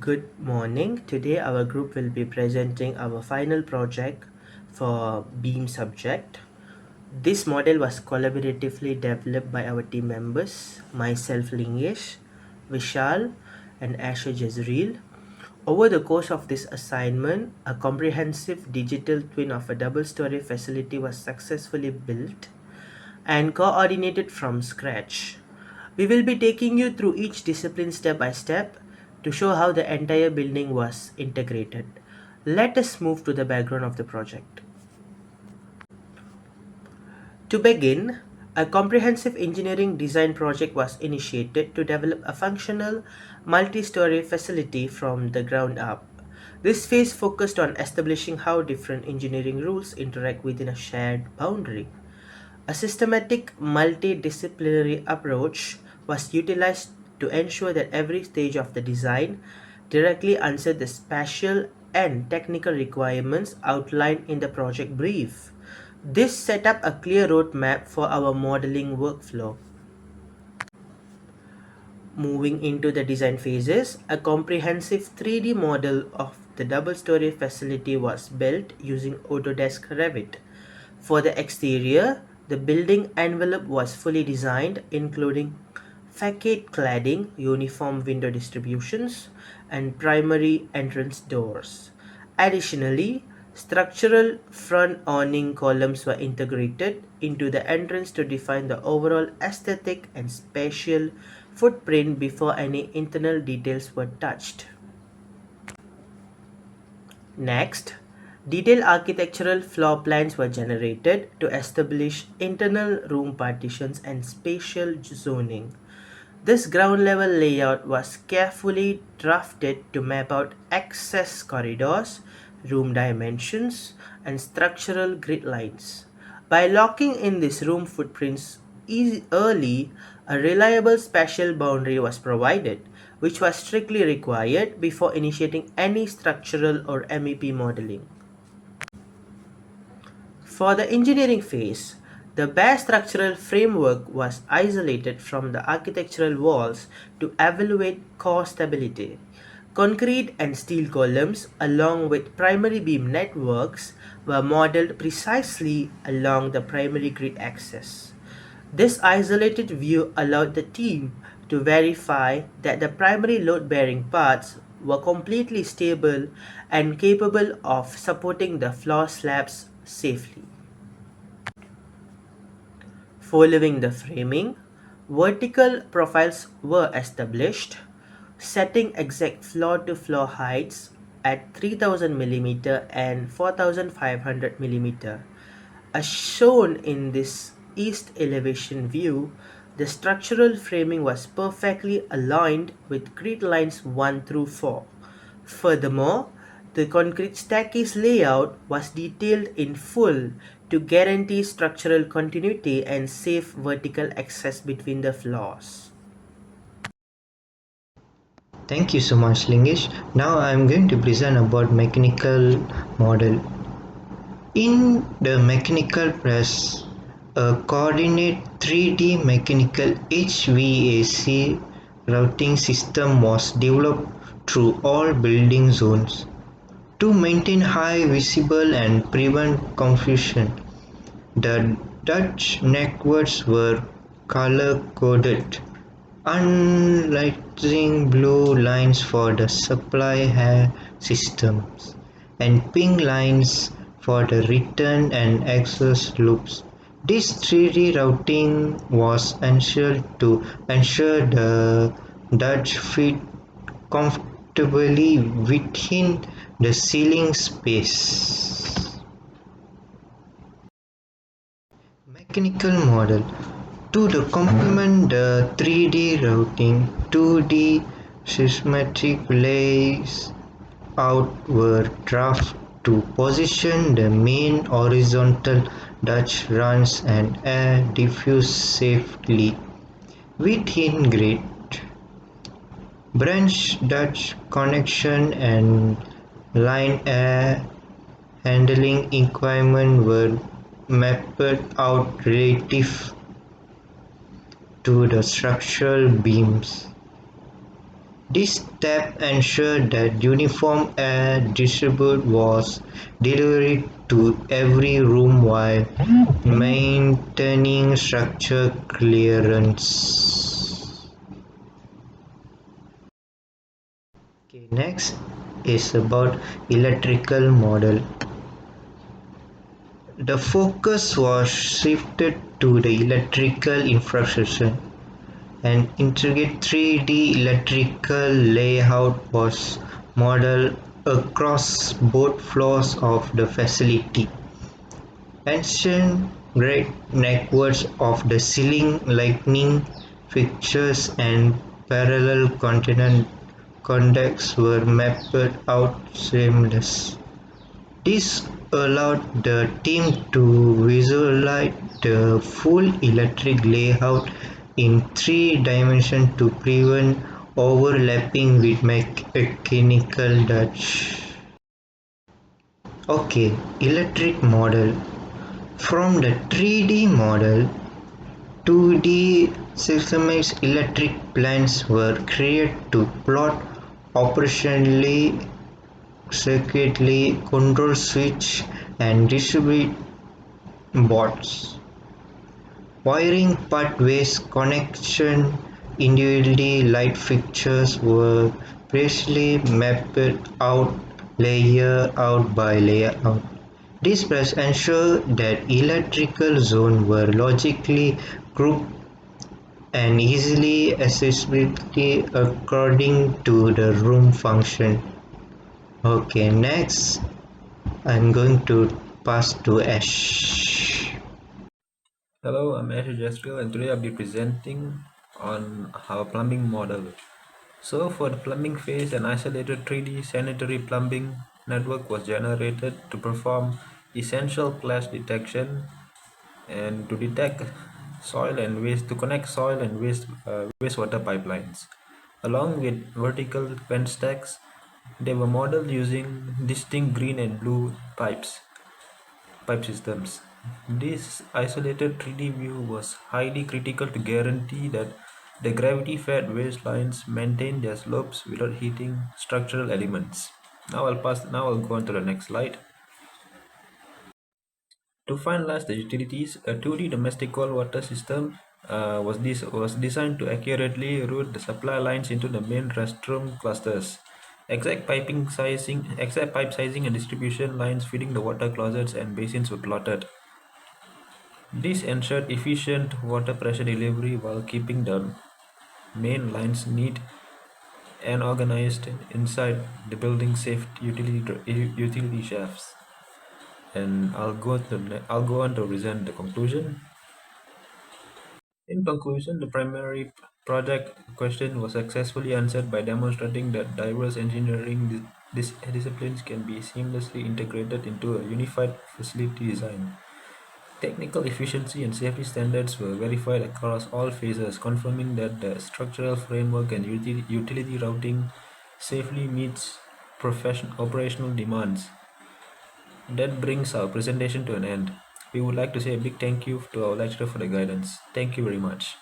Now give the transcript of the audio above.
Good morning. Today our group will be presenting our final project for BEAM subject. This model was collaboratively developed by our team members, myself Lingesh, Vishal and Asher Jezreel. Over the course of this assignment, a comprehensive digital twin of a double-story facility was successfully built and coordinated from scratch. We will be taking you through each discipline step by step to show how the entire building was integrated. Let us move to the background of the project. To begin, a comprehensive engineering design project was initiated to develop a functional multi-story facility from the ground up. This phase focused on establishing how different engineering rules interact within a shared boundary. A systematic multidisciplinary approach was utilized to ensure that every stage of the design directly answered the spatial and technical requirements outlined in the project brief. This set up a clear roadmap for our modeling workflow. Moving into the design phases, a comprehensive 3D model of the double-story facility was built using Autodesk Revit. For the exterior, the building envelope was fully designed, including facade cladding, uniform window distributions, and primary entrance doors. Additionally, structural front awning columns were integrated into the entrance to define the overall aesthetic and spatial footprint before any internal details were touched. Next, detailed architectural floor plans were generated to establish internal room partitions and spatial zoning. This ground level layout was carefully drafted to map out access corridors, room dimensions, and structural grid lines. By locking in these room footprints early, a reliable spatial boundary was provided, which was strictly required before initiating any structural or MEP modeling. For the engineering phase, the bare structural framework was isolated from the architectural walls to evaluate core stability. Concrete and steel columns, along with primary beam networks, were modeled precisely along the primary grid axis. This isolated view allowed the team to verify that the primary load-bearing parts were completely stable and capable of supporting the floor slabs safely. Following the framing, vertical profiles were established, setting exact floor-to-floor heights at 3000 mm and 4500 mm. As shown in this east elevation view, the structural framing was perfectly aligned with grid lines 1 through 4. Furthermore, the concrete staircase layout was detailed in full to guarantee structural continuity and safe vertical access between the floors. Thank you so much, Lingesh. Now I am going to present about mechanical model. In the mechanical press, a coordinate 3D mechanical HVAC routing system was developed through all building zones. To maintain high visible and prevent confusion, the Dutch networks were color-coded, unlighting blue lines for the supply air systems and pink lines for the return and exhaust loops. This 3D routing was ensured to ensure the Dutch fit comfortably within the ceiling space. Mechanical model. To complement the 3D routing, 2D schematic lays out were drafted to position the main horizontal Dutch runs and air diffuse safely within grid. Branch Dutch connection and line air handling equipment were mapped out relative to the structural beams. This step ensured that uniform air distribution was delivered to every room while maintaining structural clearance. Okay, next is about electrical model. The focus was shifted to the electrical infrastructure. An intricate 3D electrical layout was modeled across both floors of the facility. Ancient great networks of the ceiling lightning fixtures and parallel conducts were mapped out seamless. This allowed the team to visualize the full electric layout in three dimensions to prevent overlapping with mechanical dust. Okay, electric model. From the 3D model, 2D systemized electric plants were created to plot operationally circuitry control switch and distribute boards. Wiring pathways connection individually light fixtures were precisely mapped out layer out by layer out. This process ensured that electrical zones were logically grouped and easily accessible according to the room function. Okay, next I'm going to pass to Ash. Hello, I'm Asher Jastril and today I'll be presenting on our plumbing model. So for the plumbing phase, an isolated 3D sanitary plumbing network was generated to perform essential clash detection and to detect soil and waste, to connect soil and wastewater pipelines. Along with vertical vent stacks, they were modeled using distinct green and blue pipe systems. This isolated 3D view was highly critical to guarantee that the gravity-fed waste lines maintain their slopes without hitting structural elements. Now I'll go on to the next slide. To finalize the utilities, a 2D domestic cold water system was designed to accurately route the supply lines into the main restroom clusters. Exact pipe sizing and distribution lines feeding the water closets and basins were plotted. This ensured efficient water pressure delivery while keeping the main lines neat and organized inside the building's safe utility shafts. And I'll go on to present the conclusion. In conclusion, the primary project question was successfully answered by demonstrating that diverse engineering disciplines can be seamlessly integrated into a unified facility design. Technical efficiency and safety standards were verified across all phases, confirming that the structural framework and utility routing safely meets operational demands. That brings our presentation to an end. We would like to say a big thank you to our lecturer for the guidance. Thank you very much.